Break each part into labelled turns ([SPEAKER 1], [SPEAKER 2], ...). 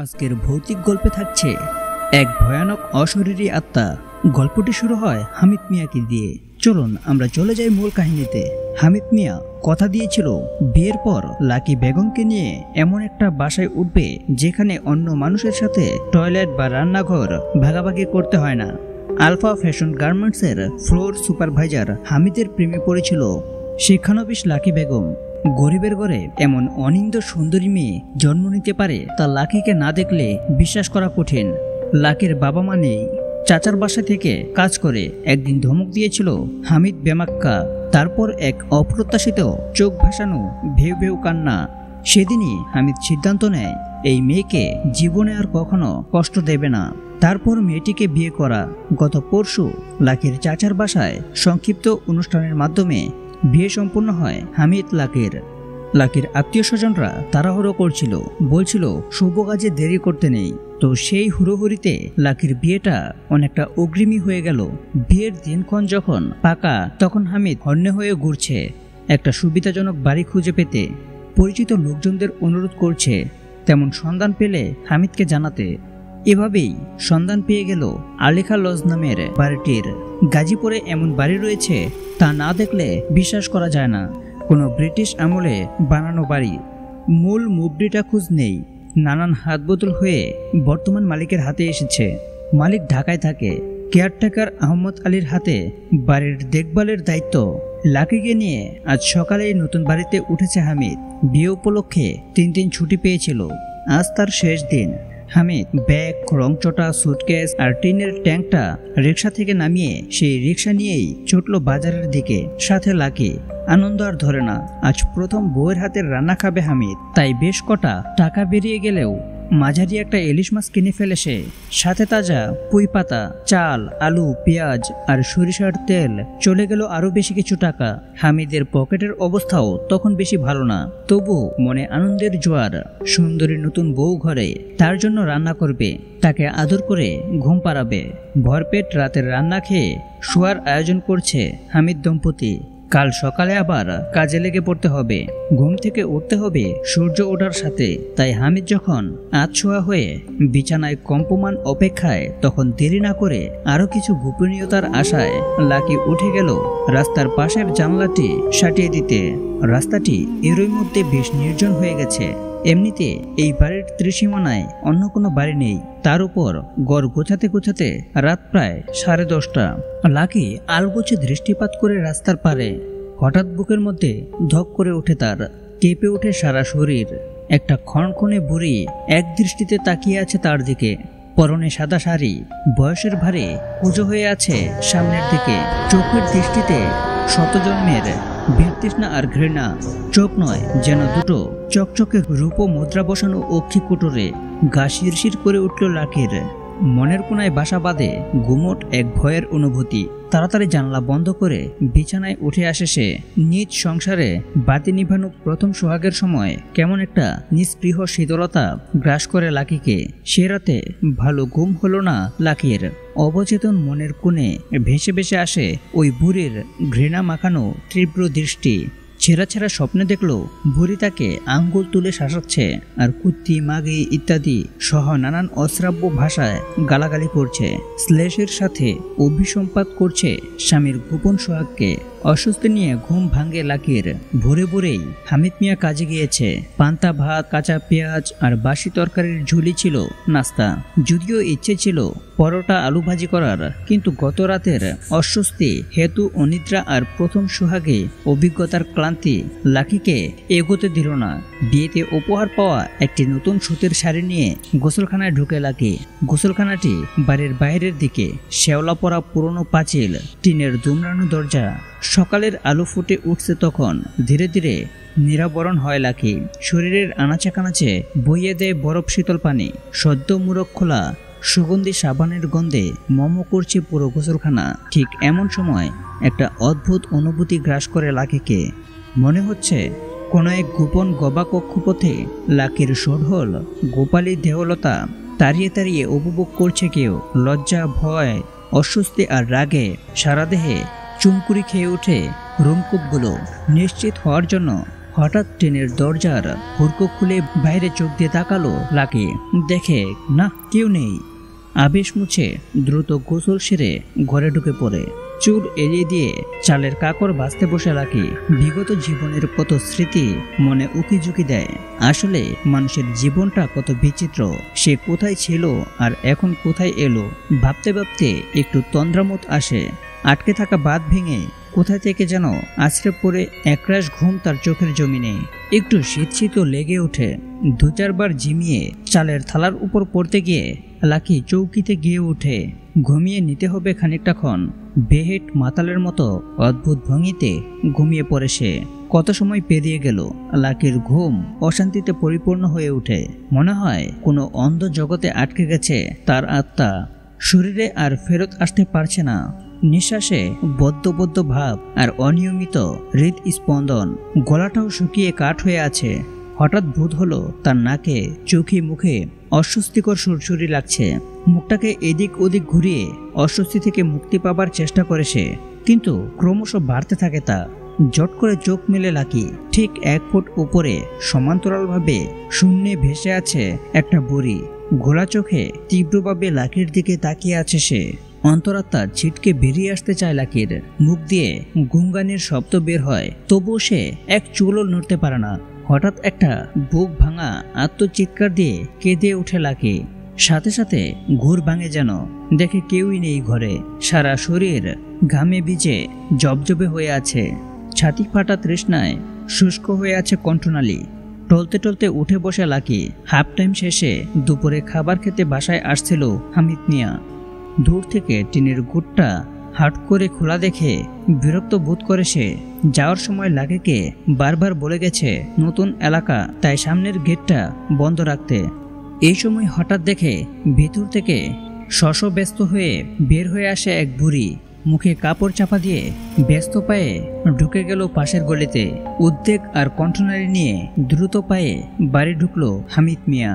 [SPEAKER 1] আজকের ভৌতিক গল্পে থাকছে এক ভয়ানক অশরীরী আত্মা। গল্পটি শুরু হয় হামিদ মিয়াকে দিয়ে। চলুন আমরা চলে যাই মূল কাহিনীতে। হামিদ মিয়া কথা দিয়েছিল বিয়ের পর লাকি বেগমকে নিয়ে এমন একটা বাসায় উঠবে যেখানে অন্য মানুষের সাথে টয়লেট বা রান্নাঘর ভাগাভাগি করতে হয় না। আলফা ফ্যাশন গার্মেন্টসের ফ্লোর সুপারভাইজার হামিদের প্রেমে পড়েছিল শিক্ষানবিশ লাকি বেগম। গরিবের ঘরে এমন অনিন্দ সুন্দরী মেয়ে জন্ম নিতে পারে তা লাকিকে না দেখলে বিশ্বাস করা কঠিন। লাকির বাবা মা নেই, চাচার বাসা থেকে কাজ করে। একদিন ধমক দিয়েছিল হামিদ বেমাক্কা। তারপর এক অপ্রত্যাশিত চোখ ভাসানো ভেউ ভেউ কান্না। সেদিনই হামিদ সিদ্ধান্ত নেয় এই মেয়েকে জীবনে আর কখনো কষ্ট দেবে না। তারপর মেয়েটিকে বিয়ে করা। গত পরশু লাকির চাচার বাসায় সংক্ষিপ্ত অনুষ্ঠানের মাধ্যমে বিয়ে সম্পন্ন হয় হামিদ লাকির আত্মীয় স্বজনরা তাড়াহুড়ো করছিল, বলছিল শুভ কাজে দেরি করতে নেই। তো সেই হুড়োহুড়িতে লাকির বিয়েটা অনেকটা অগ্রিমী হয়ে গেল। বিয়ের দিনক্ষণ যখন পাকা তখন হামিদ হন্যে হয়ে ঘুরছে একটা সুবিধাজনক বাড়ি খুঁজে পেতে। পরিচিত লোকজনদের অনুরোধ করছে তেমন সন্ধান পেলে হামিদকে জানাতে। এভাবেই সন্ধান পেয়ে গেল আলেখা লজ নামের বাড়িটির। গাজীপুরে এমন বাড়ি রয়েছে তা না দেখলে বিশ্বাস করা যায় না। কোনো ব্রিটিশ আমলে বানানো বাড়ি। মূল মুবরিটা খোঁজ নেই, নানান হাত বদল হয়ে বর্তমান মালিকের হাতে এসেছে। মালিক ঢাকায় থাকে। কেয়ারটেকার আহমদ আলীর হাতে বাড়ির দেখভালের দায়িত্ব। লাকিকে নিয়ে আজ সকালেই নতুন বাড়িতে উঠেছে হামিদ। বিয়ে উপলক্ষে 3 দিন ছুটি পেয়েছিল। আজ তার শেষ দিন। হামিদ ব্যাগ, রংচটা, সুটকেস আর টিনের ট্যাঙ্কটা রিক্সা থেকে নামিয়ে সেই রিক্সা নিয়েই ছুটল বাজারের দিকে। সাথে লাকি। আনন্দ আর ধরে না। আজ প্রথম বউয়ের হাতের রান্না খাবে হামিদ। তাই বেশ কটা টাকা বেরিয়ে গেলেও মাঝারি একটা ইলিশ মাছ কিনে ফেলে সে। সাথে তাজা পুঁই পাতা, চাল, আলু, পেঁয়াজ আর সরিষার তেল। চলে গেল আরো বেশি কিছু টাকা। হামিদের পকেটের অবস্থাও তখন বেশি ভালো না, তবু মনে আনন্দের জোয়ার। সুন্দরী নতুন বউ ঘরে, তার জন্য রান্না করবে, তাকে আদর করে ঘুম পাড়াবে। ভরপেট রাতের রান্না খেয়ে শোয়ার আয়োজন করছে হামিদ দম্পতি। কাল সকালে আবার কাজে লেগে পড়তে হবে। ঘুম থেকে উঠতে হবে সূর্য ওঠার সাথে। তাই হামিদ যখন আধশোয়া হয়ে বিছানায় কম্পমান অপেক্ষায়, তখন দেরি না করে আরো কিছু গোপনীয়তার আশায় লাকি উঠে গেল রাস্তার পাশের জানলাটি সাটিয়ে দিতে। রাস্তাটি এরই মধ্যে বেশ নির্জন হয়ে গেছে। এমনিতে এই বাড়ির ত্রিসীমানায় অন্য কোনো বাড়ি নেই। তার উপর গড় গোছাতে গোছাতে রাত প্রায় 10:30। লাকি আলগোছে দৃষ্টিপাত করে রাস্তার পারে। হঠাৎ বুকের মধ্যে ধক করে ওঠে তার। কেঁপে ওঠে সারা শরীর। একটা ক্ষণক্ষণে বুড়ি এক দৃষ্টিতে তাকিয়ে আছে তার দিকে। পরনে সাদা শাড়ি, বয়সের ভারে কুঁজো হয়ে আছে সামনের দিকে। চোখের দৃষ্টিতে শতজন্মের বিতৃষ্ণা আর ঘৃণা। চোখ নয়, যেন দুটো চকচকে রূপ মুদ্রা বসানো অক্ষি কুটুরে। গা শিরশির করে উঠল লাকির। মনের কোনায় বাসা বাঁধে গুমট এক ভয়ের অনুভূতি। তাড়াতাড়ি জানলা বন্ধ করে বিছানায় উঠে আসে সে। নিজ সংসারে বাতি নিভানো প্রথম সোহাগের সময় কেমন একটা নিস্পৃহ শীতলতা গ্রাস করে লাকিকে। সে রাতে ভালো ঘুম হলো না লাকির। অবচেতন মনের কোণে ভেসে ভেসে আসে ওই বুড়ির ঘৃণা মাখানো তীব্র দৃষ্টি। ছেঁড়া ছেঁড়া স্বপ্নে দেখলো বুড়ি তাকে আঙ্গুল তুলে শাসাচ্ছে আর কুত্তি, মাগি ইত্যাদি সহ নানান অশ্রাব্য ভাষায় গালাগালি করছে। শ্লেষের সাথে অভিসম্পাত করছে স্বামীর গোপন সোহাগকে। অস্বস্তি নিয়ে ঘুম ভাঙে লাকির। ভোরে ভোরেই হামিদ মিয়া কাজে গিয়েছে। পান্তা ভাত, কাঁচা পেঁয়াজ আর বাসি তরকারির ঝুলি ছিল নাস্তা। যদিও ইচ্ছে ছিল পরোটা, আলু ভাজি করার, কিন্তু গত রাতের অস্বস্তি, হেতু অনিদ্রা আর প্রথম সোহাগে অভিজ্ঞতার ক্লান্তি লাকিকে এগোতে দিল না। বিয়েতে উপহার পাওয়া একটি নতুন সুতির শাড়ি নিয়ে গোসলখানায় ঢুকে লাকি। গোসলখানাটি বাড়ির বাইরের দিকে। শেওলা পড়া পুরনো পাঁচিল, টিনের দুমড়ানো দরজা। সকালের আলো ফুটে উঠছে তখন। ধীরে ধীরে নিরাবরণ হয় লাকি। শরীরের আনাচে কানাচে বইয়ে দেয় বরফ শীতল পানি। সদ্য মুরখ খোলা সুগন্ধি সাবানের গন্ধে মম করছে পুরো গোসলখানা। ঠিক এমন সময় একটা অদ্ভুত অনুভূতি গ্রাস করে লাকিকে। মনে হচ্ছে কোনো এক গোপন গবা কক্ষপথে লাকির সঢল গোপালী দেহলতা তাড়িয়ে তাড়িয়ে উপভোগ করছে কেউ। লজ্জা, ভয়, অস্বস্তি আর রাগে সারা দেহে চুমকুরি খেয়ে ওঠে রোমকূপগুলো। নিশ্চিত হওয়ার জন্য হঠাৎ ট্রেনের দরজার হুড়কো খুলে বাইরে চোখ দিয়ে তাকালো লাকি। দেখে না, কেউ নেই। আবেশ মুছে দ্রুত গোসল সেরে ঘরে ঢুকে পড়ে। চুল এড়িয়ে দিয়ে চালের কাকড় বাঁচতে বসে লাকি। বিগত জীবনের কত স্মৃতি মনে উকিঝুঁকি দেয়। আসলে মানুষের জীবনটা কত বিচিত্র। সে কোথায় ছিল আর এখন কোথায় এলো, ভাবতে ভাবতে একটু তন্দ্রামত আসে। আটকে থাকা বাঁধ ভেঙে কোথা থেকে যেন আছড়ে পড়ে একরাশ ঘুম তার চোখের জমিনে। একটু শীত শীতও লেগে ওঠে। দু চারবার ঝিমিয়ে চালের থালার উপর পড়তে গিয়ে লাকি চৌকিতে গিয়ে উঠে। ঘুমিয়ে নিতে হবে খানিকটাক্ষণ। বেহেট মাতালের মতো অদ্ভুত ভঙ্গিতে ঘুমিয়ে পড়ে সে। কত সময় পেরিয়ে গেল, লাকির ঘুম অশান্তিতে পরিপূর্ণ হয়ে ওঠে। মনে হয় কোনো অন্ধ জগতে আটকে গেছে তার আত্মা। শরীরে আর ফেরত আসতে পারছে না। নিঃশ্বাসে বদ্ধ বদ্ধ ভাব আর অনিয়মিত হৃদস্পন্দন। গলাটাও শুকিয়ে কাঠ হয়ে আছে। হঠাৎ বোধ হলো তার নাকে, চোখে, মুখে অস্বস্তিকর সুরসুরি লাগছে। মুখটাকে এদিক ওদিক ঘুরিয়ে অস্বস্তি থেকে মুক্তি পাবার চেষ্টা করে সে, কিন্তু ক্রমশ বাড়তে থাকে তা। জট করে চোখ মেলে লাকি। ঠিক 1 ফুট উপরে সমান্তরালভাবে শূন্যে ভেসে আছে একটা বুড়ি। ঘোলা চোখে তীব্রভাবে লাকির দিকে তাকিয়ে আছে সে। অন্তরাত্মা ছিটকে বেরিয়ে আসতে চায় লাকির। মুখ দিয়ে গুঙ্গানির শব্দ বের হয়, তবুও সে এক চুলও নড়তে পারে না। হঠাৎ একটা বুক ভাঙা আত্মচিৎকার দিয়ে কেঁদে উঠে লাকি। সাথে সাথে ঘুর ভাঙে যেন। দেখে কেউই নেই ঘরে। সারা শরীর ঘামে ভিজে জবজবে হয়ে আছে। ছাতি ফাটা তৃষ্ণায় শুষ্ক হয়ে আছে কণ্ঠনালী। টলতে টলতে উঠে বসে লাকি। হাফ টাইম শেষে দুপুরে খাবার খেতে বাসায় আসছিল হামিদ মিয়া। দূর থেকে টিনের গুটটা হাট করে খোলা দেখে বিরক্ত বোধ করে সে। যাওয়ার সময় লাকিকে বারবার বলে গেছে নতুন এলাকা, তাই সামনের গেটটা বন্ধ রাখতে। এই সময় হঠাৎ দেখে ভেতর থেকে শশব্যস্ত হয়ে বের হয়ে আসে এক বুড়ি। মুখে কাপড় চাপা দিয়ে ব্যস্ত পায়ে ঢুকে গেল পাশের গলিতে। উদ্বেগ আর কণ্ঠনালী নিয়ে দ্রুত পায়ে বাড়ি ঢুকলো হামিদ মিয়া।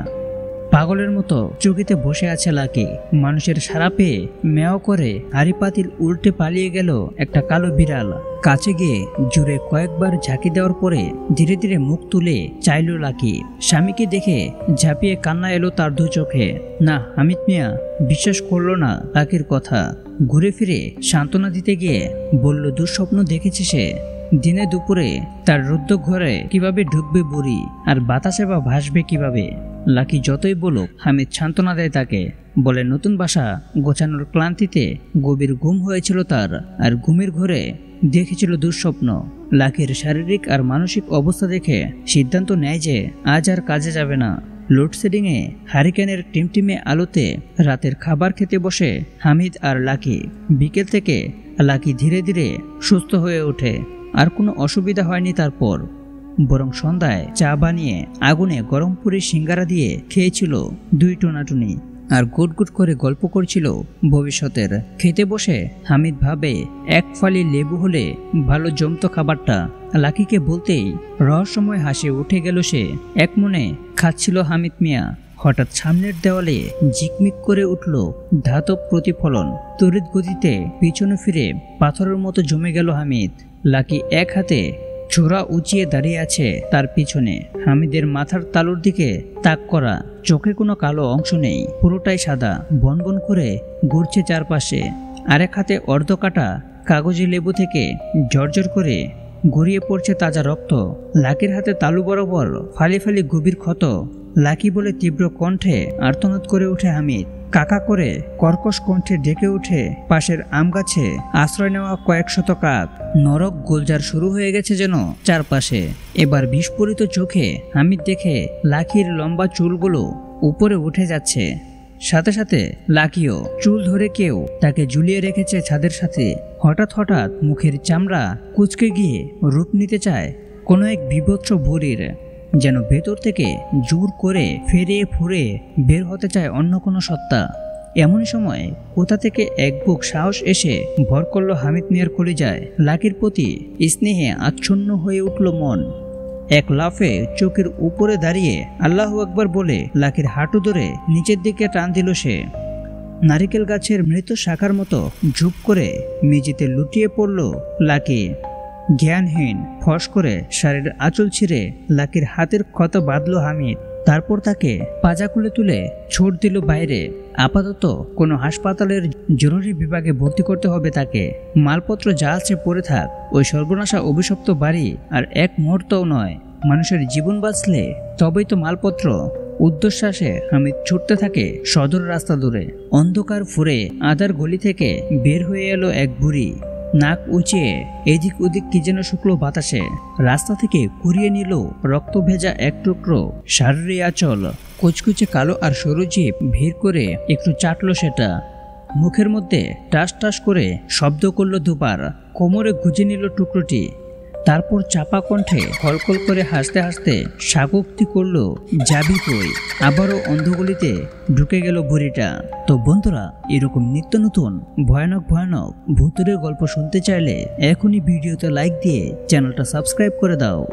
[SPEAKER 1] পাগলের মতো চৌকিতে বসে আছে লাকি। মানুষের সারা পেয়ে মেও করে হাড়ি পাতিল উল্টে পালিয়ে গেল একটা কালো বিড়াল। কাছে গিয়ে জুড়ে কয়েকবার ঝাঁকি দেওয়ার পরে ধীরে ধীরে মুখ তুলে চাইল লাকি। স্বামীকে দেখে ঝাঁপিয়ে কান্না এলো তার দু চোখে। না, হামিদ মিয়া বিশ্বাস করলো না লাকির কথা। ঘুরে ফিরে সান্ত্বনা দিতে গিয়ে বলল দুঃস্বপ্ন দেখেছে সে। দিনে দুপুরে তার রুদ্ধ ঘরে কিভাবে ঢুকবে বুড়ি, আর বাতাসে বা ভাসবে কিভাবে। লাকি যতই বলুক হামিদ সান্ত্বনা দেয় তাকে। বলে নতুন বাসা গোছানোর ক্লান্তিতে গভীর ঘুম হয়েছিল তার, আর ঘুমের ঘরে দেখেছিল দুঃস্বপ্ন। লাকির শারীরিক আর মানসিক অবস্থা দেখে সিদ্ধান্ত নেয় যে আজ আর কাজে যাবে না। লোডশেডিংয়ে হারিকেনের টিমটিমে আলোতে রাতের খাবার খেতে বসে হামিদ আর লাকি। বিকেল থেকে লাকি ধীরে ধীরে সুস্থ হয়ে ওঠে। আর কোনো অসুবিধা হয়নি তারপর, বরং সন্ধ্যায় চা বানিয়ে আগুনে গরম পুরি সিঙ্গারা দিয়ে খেয়েছিল 2 টোনাটুনি, আর গুট গুট করে গল্প করছিল ভবিষ্যতের। খেতে বসে হামিদ ভাবে 1 ফালি লেবু হলে ভালো জমতো খাবারটা। লাকিকে বলতেই রহস্যময় হাসি উঠে গেল সে। এক মনে খাচ্ছিল হামিদ মিয়া। হঠাৎ সামনের দেওয়ালে ঝিকমিক করে উঠল ধাতব প্রতিফলন। তড়িৎ গতিতে পিছনে ফিরে পাথরের মতো জমে গেল হামিদ। লাকি এক হাতে ছোড়া উঁচিয়ে দাঁড়িয়ে আছে তার পিছনে। হামিদের মাথার তালুর দিকে তাক করা, চোখে কোনো কালো অংশ নেই, পুরোটাই সাদা। বনবন করে ঘুরছে চারপাশে। আরেক হাতে অর্ধ কাটা কাগজি লেবু থেকে ঝরঝর করে গড়িয়ে পড়ছে তাজা রক্ত। লাকির হাতে তালু বরাবর ফালি ফালি গভীর ক্ষত। লাকি বলে তীব্র কণ্ঠে আর্তনাদ করে ওঠে হামিদ। কাকা করে কর্কশ কণ্ঠে ডেকে ওঠে পাশের আম গাছে আশ্রয় নেওয়া কয়েক শত কাক। নরক গোলজার শুরু হয়ে গেছে যেন চারপাশে। এবার বিস্ফোরিত চোখে হামিদ দেখে লাকির লম্বা চুলগুলো উপরে উঠে যাচ্ছে। সাথে সাথে লাকিও চুল ধরে কেউ তাকে ঝুলিয়ে রেখেছে ছাদের সাথে। হঠাৎ হঠাৎ মুখের চামড়া কুঁচকে গিয়ে রূপ নিতে চায় কোনো এক বিভৎস বুড়ির। যেন ভেতর থেকে জোর করে ফেরিয়ে ফুরে বের হতে চায় অন্য কোনো সত্তা। এমনই সময় কোথা থেকে এক বুক সাহস এসে ভর করল হামিদ মিয়ার কলিজায়। লাকির প্রতি স্নেহে আচ্ছন্ন হয়ে উঠল মন। এক লাফে চোখের উপরে দাঁড়িয়ে আল্লাহু আকবার বলে লাকির হাঁটু ধরে নিচের দিকে টান দিল সে। নারিকেল গাছের মৃত শাখার মতো ঝুপ করে মেঝেতে লুটিয়ে পড়ল লাকি। জ্ঞানহীন ফস করে শাড়ির আঁচল ছিঁড়ে লাকির হাতের ক্ষত বাঁধল হামিদ। তারপর তাকে পাজা খুলে তুলে ছুট দিল বাইরে। আপাতত কোনো হাসপাতালের জরুরি বিভাগে ভর্তি করতে হবে তাকে। মালপত্র যা আছে পড়ে থাক, ওই সর্বনাশা অভিশপ্ত বাড়ি আর এক মুহূর্তও নয়। মানুষের জীবন বাঁচলে তবেই তো মালপত্র। উদ্ধশ্বাসে হামিদ ছুটতে থাকে সদর রাস্তা ধরে। অন্ধকার ফুরে আদার গলি থেকে বের হয়ে এলো এক বুড়ি। নাক উঁচিয়ে এদিক ওদিক কি যেন শুকলো বাতাসে। রাস্তা থেকে কুড়িয়ে নিল রক্ত ভেজা এক টুকরো শাড়ির আঁচল। কুচকুচে কালো আর সরু জিভ ভিড় করে একটু চাটলো সেটা। মুখের মধ্যে টাস টাস করে শব্দ করলো দুবার। কোমরে গুজে নিল টুকরোটি। তারপর চাপা কণ্ঠে কলকল করে হাসতে হাসতে স্বাগোক্তি করলো, যাবি কই? আবারও অন্ধগলিতে ঢুকে গেল বুড়িটা। তো বন্ধুরা, এরকম নিত্য নতুন ভয়ানক ভয়ানক ভূতের গল্প শুনতে চাইলে এখনই ভিডিওতে লাইক দিয়ে চ্যানেলটা সাবস্ক্রাইব করে দাও।